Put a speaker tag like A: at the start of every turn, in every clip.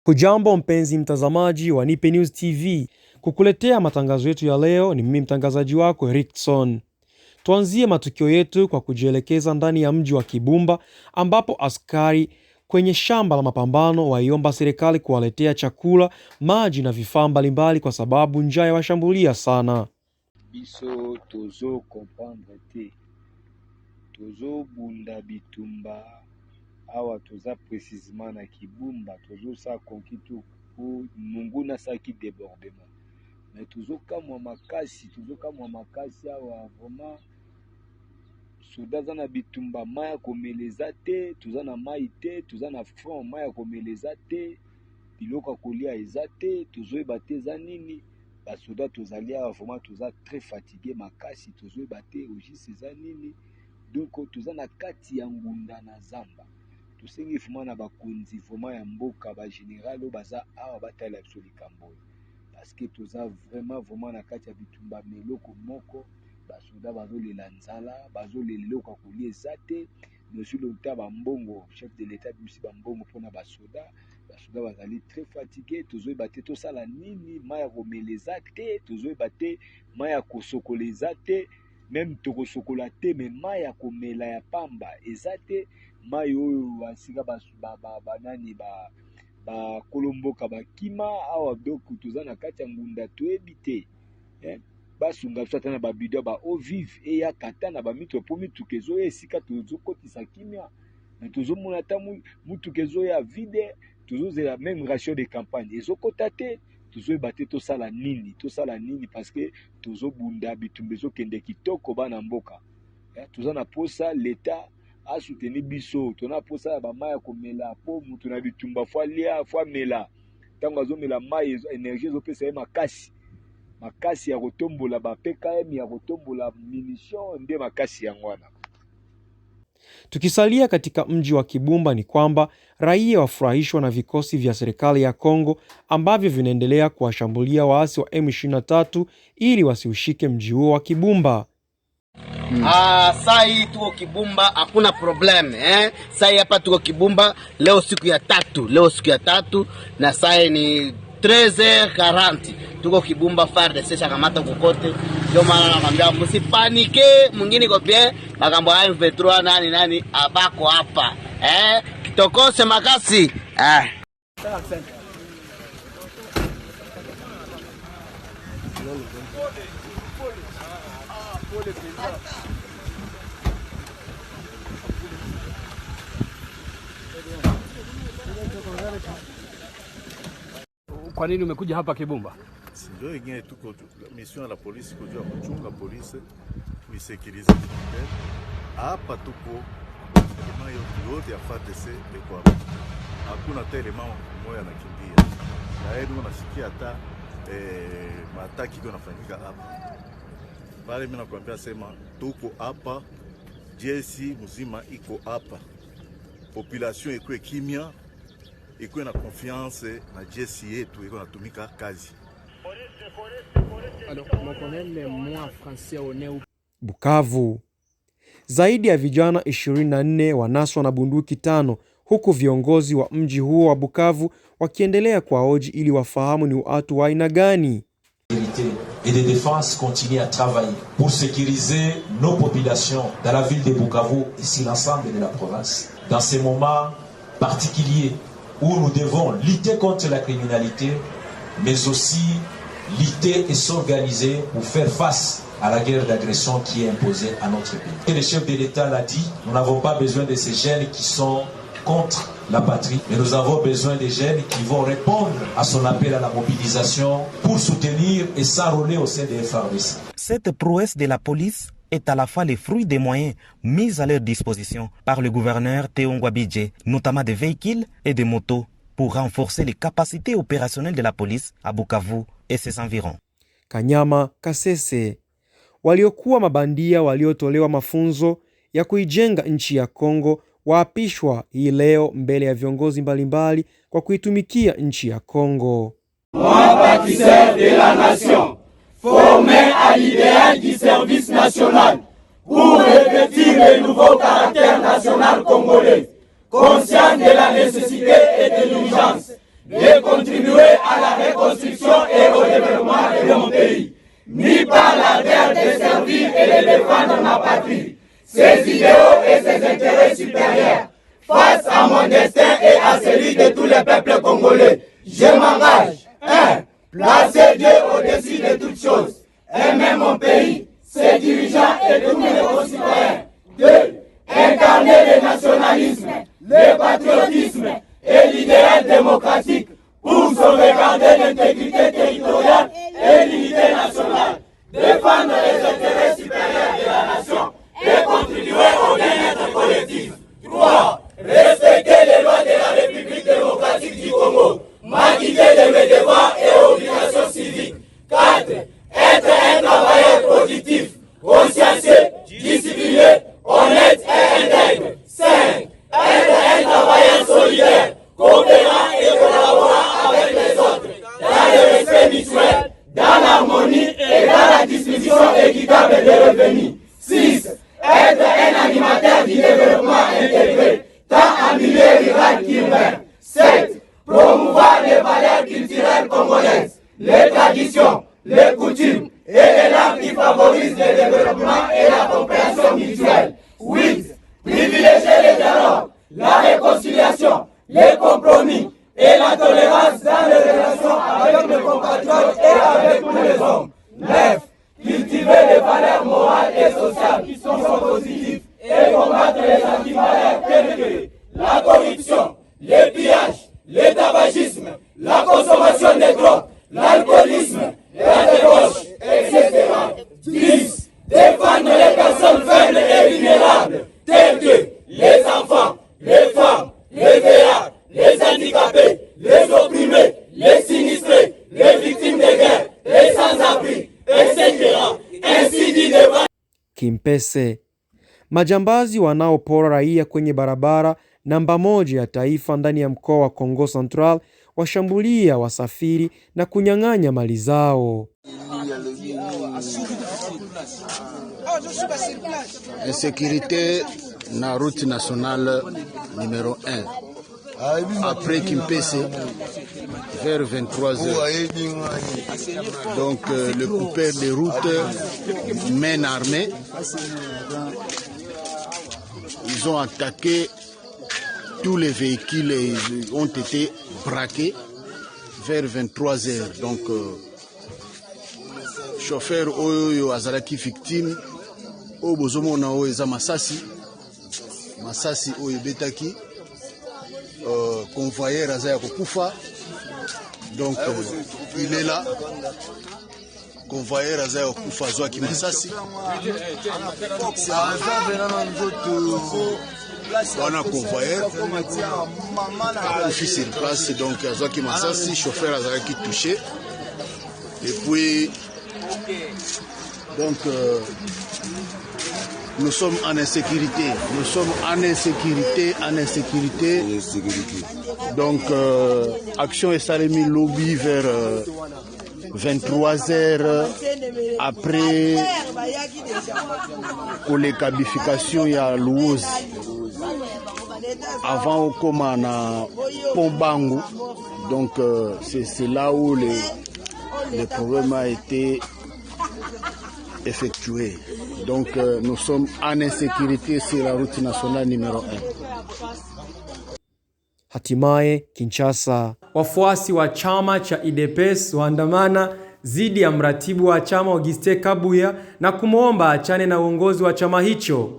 A: Hujambo mpenzi mtazamaji wa Nipe News TV. Kukuletea matangazo yetu ya leo ni mimi mtangazaji wako Rickson. Tuanzie matukio yetu kwa kujielekeza ndani ya mji wa Kibumba ambapo askari kwenye shamba la mapambano waiomba serikali kuwaletea chakula, maji na vifaa mbalimbali kwa sababu njaa yawashambulia sana.
B: Biso tozo comprendre te. Tozo bunda bitumba awa toza précisément na Kibumba tozo sa konkitu ku munguna sa ki débordement. Mais tozo kamwa makasi awa vraiment soda za na bitumba maya komeleza te, toza na mai te, toza na front maya komeleza te, biloko kolia eza te, tozo ebate za nini. Basoda tozali awa vraiment toza très fatigué makasi, tozo ebate ojisi za nini. Donc toza na kati ya ngunda na zamba. Tosengi vraiment na bakonzi vraiment ya mboka ba général o baza awa batala biso likambo. Parce que toza vraiment na kati ya bitumba meloko moko. Basoda bazolela nzala, bazolela eloko kolia eza te. Monsieur le Bambongo, chef de l'état bisi Bambongo pona basoda. Basoda bazali très fatigué, tozo ebate to sala nini, maya komeleza te, tozo ebate maya kosokoleza te, même tokosokola te, mais maya komela ya pamba eza te. Mai oyo asika banani ba kolomboka bakima awa donc toza na kati ya ngunda toyebi te. Basunga biso ata na babido ba eau vive eya kata na bamituka po mituka ezoya esika tozokotisa kimia. Mais tozomona ata mutuka ezoya vide, tozozela même ration de campagne ezokota te, tozoyeba te tosala nini parce que tozobunda bitumba ezokende kitoko bana mboka. Toza na posa l'État a soutenu biso, tona posa ya bamai ya komela po mutu na bitumba fwa lia fwa mela. Tango azomela mai énergie ezopesa ye makasi ya kotombola ba PKM ya kotombola munition nde makasi yango wana.
A: Tukisalia katika mji wa Kibumba ni kwamba raia wafurahishwa na vikosi vya serikali ya Kongo ambavyo vinaendelea kuwashambulia waasi wa M23 ili wasiushike mji huo wa Kibumba.
C: Saa hii tuko Kibumba hakuna problem Saa hii hapa tuko Kibumba leo siku ya tatu na saa ni 13h40 tuko Kibumba FARDC shakamata kokote. Ndio maana nakwambia msipanike, mwingine kwa pia makambo haya M23 nani abako hapa kitokose makasi
D: Kwa nini umekuja hapa Kibumba?
E: Ndio yenyewe tuko mission ya la polisi kujua kuchunga polisi kuisekiriza hapa tuko kama yote ya FARDC iko hapa. Hakuna telema moja anakimbia. Na yeye unasikia hata mataki yanafanyika hapa. Bali mimi nakwambia sema tuko hapa, jeshi mzima iko hapa. Population iko kimya, iko na confiance na jeshi yetu iko natumika kazi.
A: Bukavu. Zaidi ya vijana 24 wanaswa na bunduki 5 huku viongozi wa mji huo wa Bukavu wakiendelea kuwahoji ili wafahamu ni watu wa aina gani.
F: Et de défense continuent à travailler pour sécuriser nos populations dans la ville de Bukavu et sur l'ensemble de la province. Dans ces moments particuliers où nous devons lutter contre la criminalité, mais aussi lutter et s'organiser pour faire face à la guerre d'agression qui est imposée à notre pays. Et le chef de l'État l'a dit, nous n'avons pas besoin de ces jeunes qui sont contre la patrie, mais nous avons besoin des jeunes qui vont répondre à son appel à la mobilisation pour soutenir et s'enrôler au sein des FARDC.
G: Cette prouesse de la police est à la fois le fruit des moyens mis à leur disposition par le gouverneur Théo Ngwabidje, notamment des véhicules et des motos, pour renforcer les capacités opérationnelles de la police à Bukavu et ses environs.
A: Kanyama Kasese. Waliokuwa mabandia waliotolewa mafunzo ya kuijenga nchi ya Kongo waapishwa hii leo mbele ya viongozi mbalimbali kwa kuitumikia nchi ya Kongo.
H: Moi, bâtisseur de la nation, formé à l'idéal du service national pour revêtir le nouveau caractère national congolais, conscient de la nécessité et de l'urgence de contribuer à la reconstruction et au développement de mon pays, ni par l'ardeur de servir et de défendre ma patrie, ses idéaux et ses intérêts supérieurs, face à mon destin et à celui de tous les peuples congolais. Je m'engage, 1. Placer Dieu au-dessus de toutes choses, aimer mon pays, ses dirigeants et tous mes concitoyens. 2. Incarner le nationalisme, le patriotisme et l'idéal démocratique pour sauvegarder l'intégrité territoriale et l'unité nationale, défendre les intérêts supérieurs de la nation et contribuer au bien-être collectif. 3. Respecter les lois de la République démocratique du Congo, m'acquitter de mes devoirs et obligations civiques. 4. Être un travailleur positif, consciencieux, discipliné, honnête et intègre. 5. Être un travailleur solidaire, coopérant et collaborant avec les autres, dans le respect mutuel, dans l'harmonie et dans la distribution équitable des revenus. 6. Être un animateur du développement intégré, tant en milieu rural qu'urbain. 7. Promouvoir les valeurs culturelles congolaises, les traditions, les coutumes et les langues qui favorisent le développement et la compréhension mutuelle. 8. Privilégier les dialogues, la réconciliation, les compromis et la tolérance dans les relations avec mes compatriotes et avec tous les hommes. 9. Cultiver les valeurs morales et sociales qui sont positives et combattre les antivaleurs telles que la corruption, les pillages, le tabagisme, la consommation de drogue, l'alcoolisme, la débauche, etc. 10. Défendre les personnes faibles et vulnérables, telles que les enfants, les femmes, les vieillards, les handicapés, les opprimés, les sinistrés, les victimes de guerre, les sans-abri, etc. Ainsi dit devant
A: Kimpese. Majambazi wanaopora raia kwenye barabara namba 1 ya taifa ndani ya mkoa wa Kongo Central washambulia wasafiri na kunyang'anya mali zao.
C: Insécurité na route nationale numéro 1. Après Kimpese, vers 23h. Donc le coupeur de route, main armée, ils ont attaqué tous les véhicules et ont été braqués vers 23h. Donc chauffeur oyo azalaki victime oyo bozomona oyo eza masasi oyo betaki convoyeur aza ya kokufa. Donc il est là, convoyeur aza ya kokufa azwaki masasi wana convoyeur akufi sur place, donc azwaki masasi, chauffeur azalaki touché. Et puis donc nous sommes en insécurité, Donc action esalemi lobby vers 23h après kolekabification ya Luozi, avant okoma na Pombangu. Donc c'est là où le problème a été effectué. Donc nous sommes en insécurité sur la route nationale numéro 1.
A: Hatimaye Kinshasa, wafuasi wa chama cha UDPS waandamana dhidi ya mratibu wa chama Augustin Kabuya na kumwomba achane na uongozi wa chama hicho.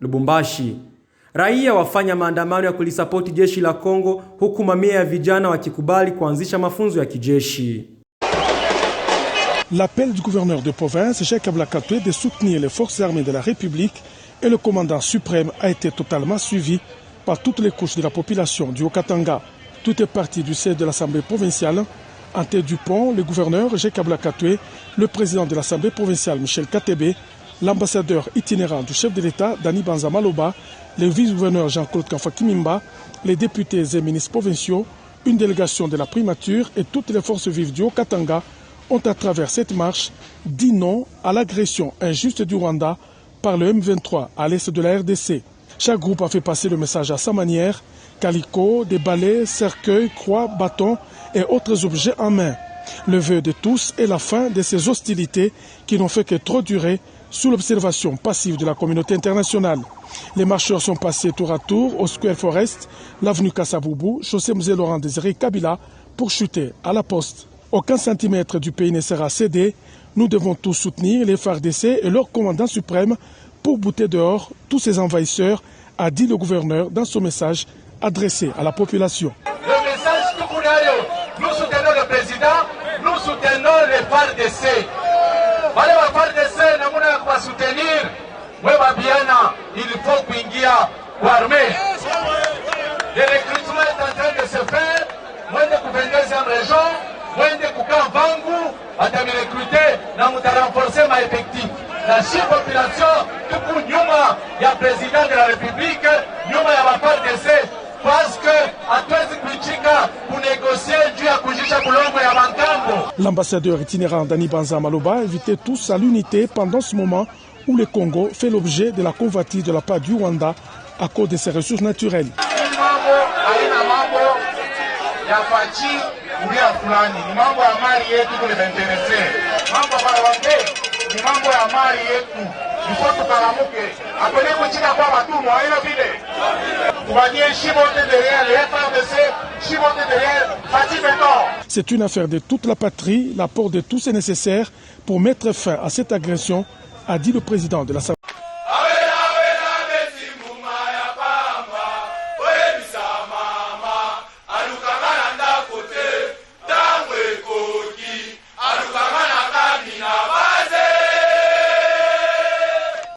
A: Lubumbashi. Raia wafanya maandamano ya kulisapoti jeshi la Kongo huku mamia ya vijana wakikubali kuanzisha mafunzo ya kijeshi.
I: L'appel du gouverneur de province, Jacques Ablakatoué, de soutenir les forces armées de la République et le commandant suprême a été totalement suivi par toutes les couches de la population du Haut-Katanga. Tout est parti du siège de l'Assemblée provinciale. En tête du pont, le gouverneur Jacques Ablakatoué, le président de l'Assemblée provinciale Michel Katebe, l'ambassadeur itinérant du chef de l'État Dani Banza Maloba, le vice-gouverneur Jean-Claude Kamfa-Kimimba, les députés et ministres provinciaux, une délégation de la primature et toutes les forces vives du Haut-Katanga ont à travers cette marche dit non à l'agression injuste du Rwanda par le M23 à l'est de la RDC. Chaque groupe a fait passer le message à sa manière, calico, des balais, cercueils, croix, bâtons et autres objets en main. Le vœu de tous est la fin de ces hostilités qui n'ont fait que trop durer sous l'observation passive de la communauté internationale. Les marcheurs sont passés tour à tour au Square Forest, l'avenue Kassaboubou, chaussée Mzee Laurent Désiré Kabila pour chuter à la poste. Aucun centimètre du pays ne sera cédé. Nous devons tous soutenir les FARDC et leur commandant suprême pour bouter dehors tous ces envahisseurs, a dit le gouverneur dans son message adressé à la population.
H: Le message que vous avez, nous soutenons le président, nous soutenons les FARDC. Wale wa FARDC namuna ya kuwasoutenir, wewe biana, il faut kuingia kwa armée. Le recrutement est en train de se faire, mwende ku 22e région, mwende kukaa Vangu, batami recruter na mutarenforcer ma effectif. La chef population tuku nyuma ya président de la République, nyuma ya wa FARDC, parce que hatuwezi kuichika kunégocier juu ya kujisha kulongo ya bankambo.
I: L'ambassadeur itinérant Dani Banza Maloba invitait tous à l'unité pendant ce moment où le Congo fait l'objet de la convoitise de la part du Rwanda à cause de ses ressources naturelles. C'est une affaire de toute la patrie, l'apport de tous est nécessaire pour mettre fin à cette agression, a dit le président de l'Assemblée.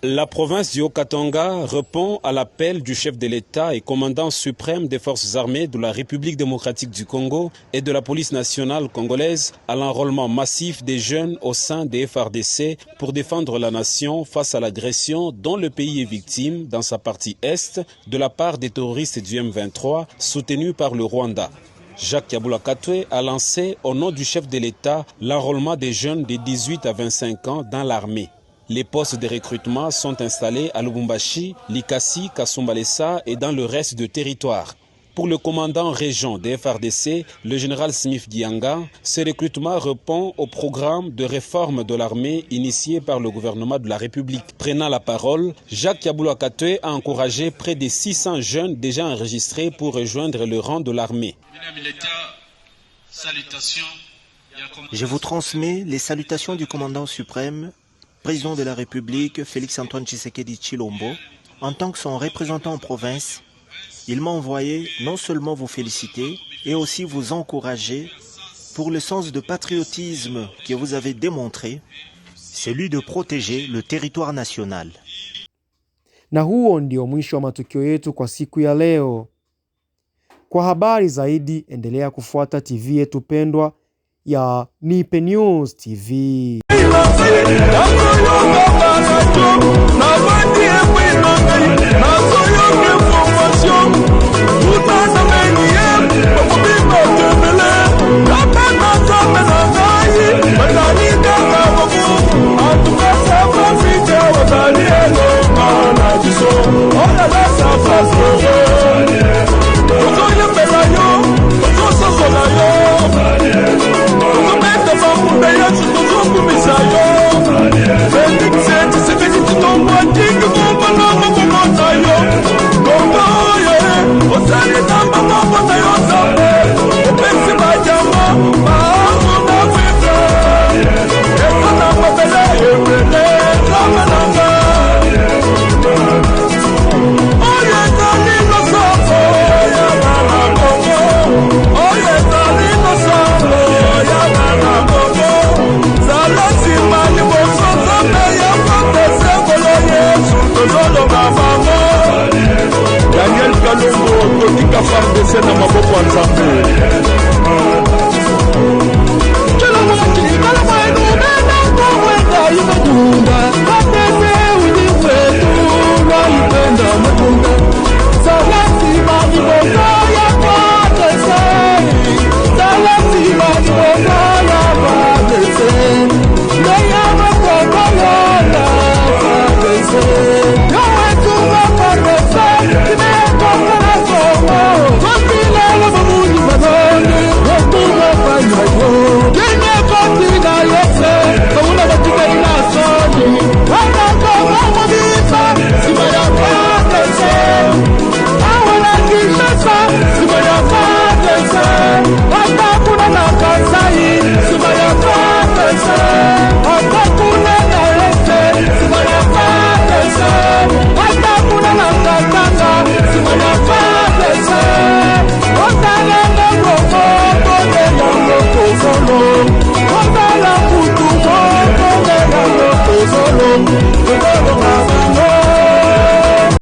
J: La province du Haut-Katanga répond à l'appel du chef de l'État et commandant suprême des forces armées de la République démocratique du Congo et de la police nationale congolaise à l'enrôlement massif des jeunes au sein des FARDC pour défendre la nation face à l'agression dont le pays est victime dans sa partie est de la part des terroristes du M23 soutenus par le Rwanda. Jacques Ablakatoué a lancé au nom du chef de l'État l'enrôlement des jeunes de 18 à 25 ans dans l'armée. Les postes de recrutement sont installés à Lubumbashi, Likasi, Kasumbalesa et dans le reste du territoire. Pour le commandant région des FARDC, le général Smith Dianga, ce recrutement répond au programme de réforme de l'armée initié par le gouvernement de la République. Prenant la parole, Jacques Ablakatoué a encouragé près de 600 jeunes déjà enregistrés pour rejoindre le rang de l'armée.
G: Je vous transmets les salutations du commandant suprême, président de la République, Félix-Antoine Tshisekedi Tshilombo. En tant que son représentant en province, il m'a envoyé non seulement vous féliciter, et aussi vous encourager pour le sens de patriotisme que vous avez démontré, celui de protéger le territoire national.
A: Na huo ndio mwisho wa matukio yetu kwa siku ya leo. Kwa habari zaidi, endelea kufuata TV yetu pendwa ya Nipe News TV.
H: Yo,
K: tozolonga bango Daniel Kalongo totika FARDC na maboko ya Nzambe